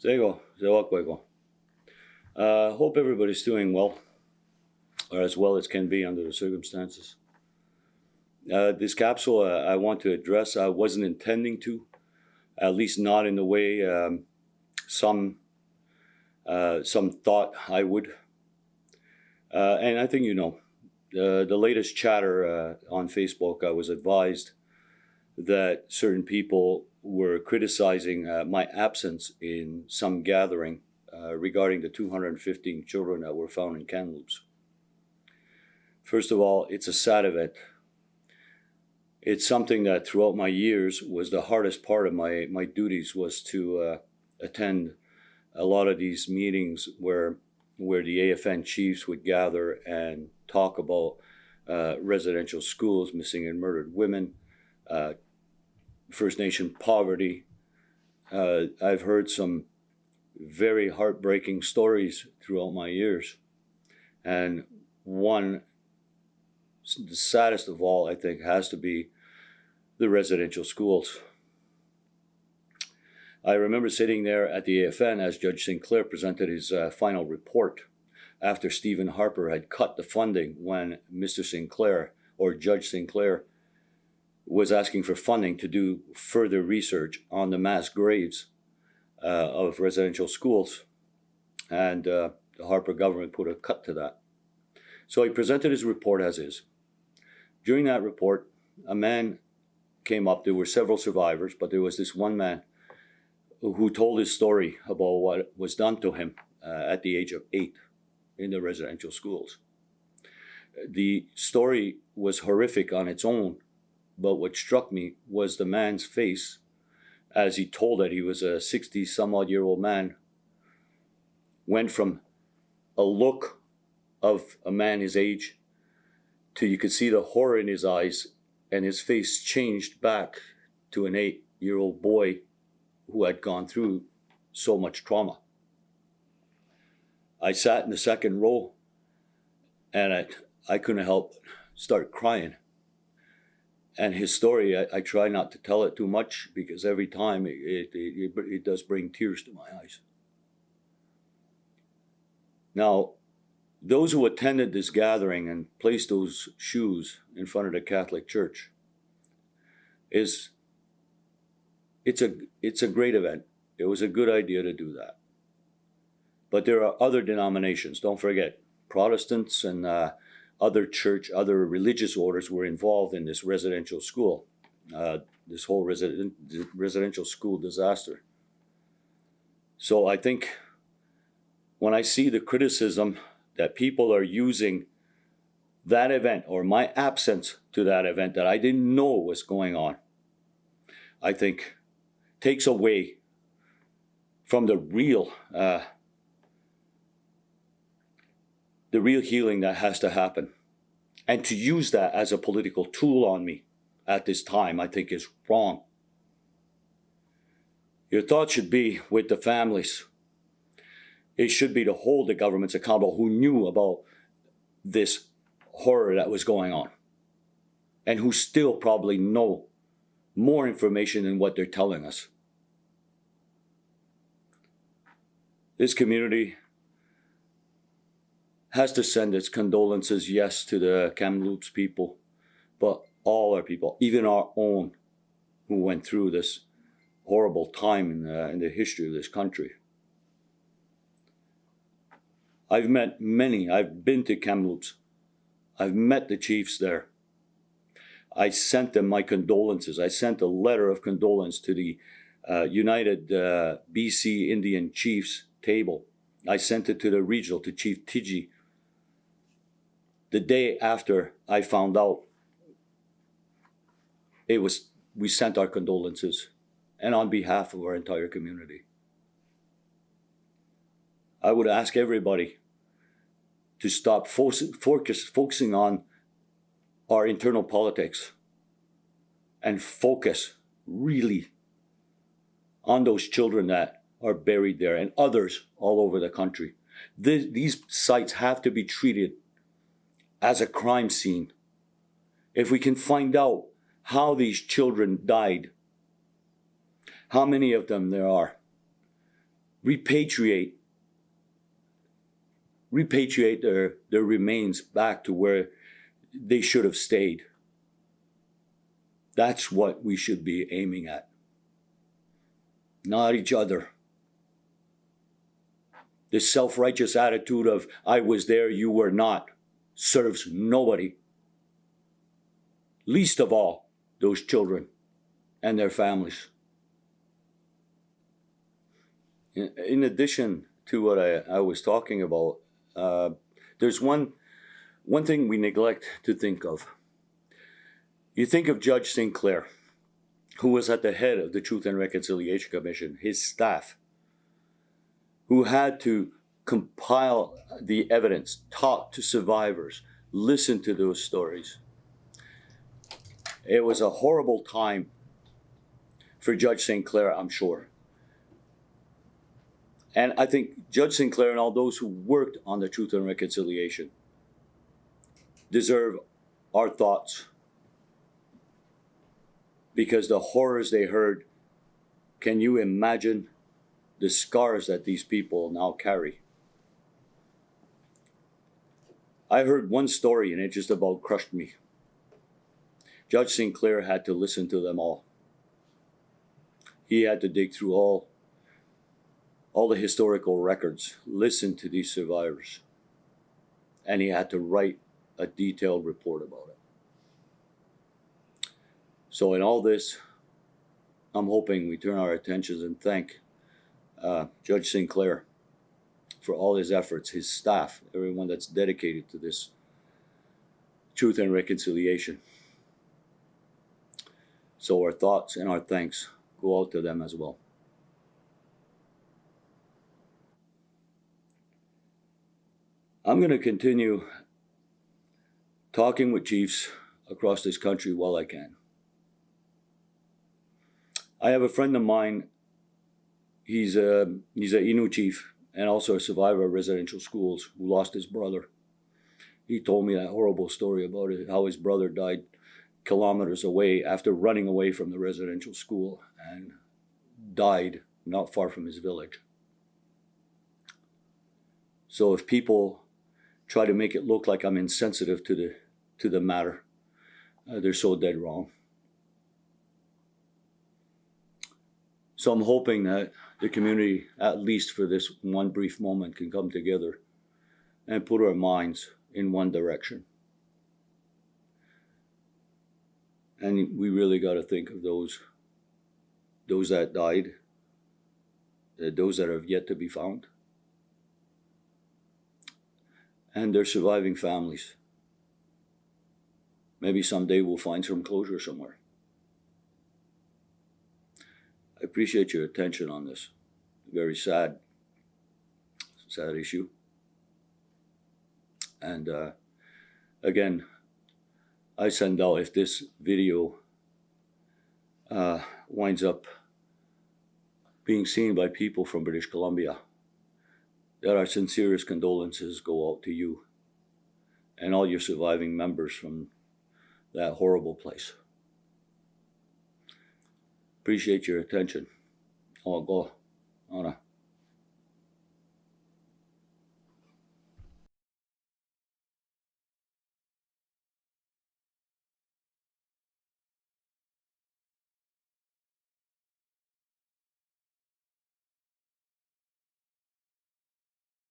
Zego, Zewakwego. Hope everybody's doing well, or as well as can be under the circumstances. This capsule I want to address, I wasn't intending to, at least not in the way some thought I would. And I think the latest chatter on Facebook, I was advised that certain people were criticizing my absence in some gathering regarding the 215 children that were found in Kamloops. First of all, it's a sad event. It's something that throughout my years was the hardest part of my duties, was to attend a lot of these meetings where the AFN chiefs would gather and talk about residential schools, missing and murdered women, First Nation poverty. I've heard some very heartbreaking stories throughout my years. And one, the saddest of all, I think, has to be the residential schools. I remember sitting there at the AFN as Judge Sinclair presented his final report after Stephen Harper had cut the funding when Mr. Sinclair, or Judge Sinclair, was asking for funding to do further research on the mass graves of residential schools. And the Harper government put a cut to that. So he presented his report as is. During that report, a man came up. There were several survivors, but there was this one man who told his story about what was done to him at the age of 8 in the residential schools. The story was horrific on its own, but what struck me was the man's face as he told it. He was a 60-some-odd-year-old man, went from a look of a man his age to you could see the horror in his eyes, and his face changed back to an 8-year-old boy who had gone through so much trauma. I sat in the second row, and I couldn't help start crying. And his story, I try not to tell it too much, because every time it does bring tears to my eyes. Now, those who attended this gathering and placed those shoes in front of the Catholic Church, it's a great event. It was a good idea to do that. But there are other denominations. Don't forget, Protestants and other religious orders were involved in this residential school, this whole residential school disaster. So I think when I see the criticism that people are using that event, or my absence to that event that I didn't know was going on, I think takes away from the real healing that has to happen. And to use that as a political tool on me at this time, I think is wrong. Your thought should be with the families. It should be to hold the governments accountable who knew about this horror that was going on, and who still probably know more information than what they're telling us. This community has to send its condolences, yes, to the Kamloops people, but all our people, even our own, who went through this horrible time in the history of this country. I've met many. I've been to Kamloops. I've met the chiefs there. I sent them my condolences. I sent a letter of condolence to the United BC Indian Chiefs table. I sent it to the regional, to Chief Tiji, the day after I found out. We sent our condolences, and on behalf of our entire community. I would ask everybody to stop focusing on our internal politics and focus really on those children that are buried there and others all over the country. These sites have to be treated as a crime scene. If we can find out how these children died, how many of them there are, repatriate their remains back to where they should have stayed. That's what we should be aiming at. Not each other. This self-righteous attitude of, I was there, you were not, serves nobody. Least of all, those children and their families. In addition to what I was talking about, there's one thing we neglect to think of. You think of Judge Sinclair, who was at the head of the Truth and Reconciliation Commission, his staff, who had to compile the evidence, talk to survivors, listen to those stories. It was a horrible time for Judge Sinclair, I'm sure. And I think Judge Sinclair and all those who worked on the Truth and Reconciliation deserve our thoughts, because the horrors they heard, can you imagine the scars that these people now carry? I heard one story and it just about crushed me. Judge Sinclair had to listen to them all. He had to dig through all the historical records, listen to these survivors, and he had to write a detailed report about it. So in all this, I'm hoping we turn our attentions and thank Judge Sinclair for all his efforts, his staff, everyone that's dedicated to this truth and reconciliation. So our thoughts and our thanks go out to them as well. I'm going to continue talking with chiefs across this country while I can. I have a friend of mine. He's a Innu chief and also a survivor of residential schools who lost his brother. He told me that horrible story about it, how his brother died kilometers away after running away from the residential school and died not far from his village. So if people try to make it look like I'm insensitive to the matter, they're so dead wrong. So I'm hoping that the community, at least for this one brief moment, can come together and put our minds in one direction. And we really got to think of those that died, those that have yet to be found, and their surviving families. Maybe someday we'll find some closure somewhere. I appreciate your attention on this very sad issue. And again, I send out, if this video winds up being seen by people from British Columbia, that our sincerest condolences go out to you and all your surviving members from that horrible place. Appreciate your attention. I'll go.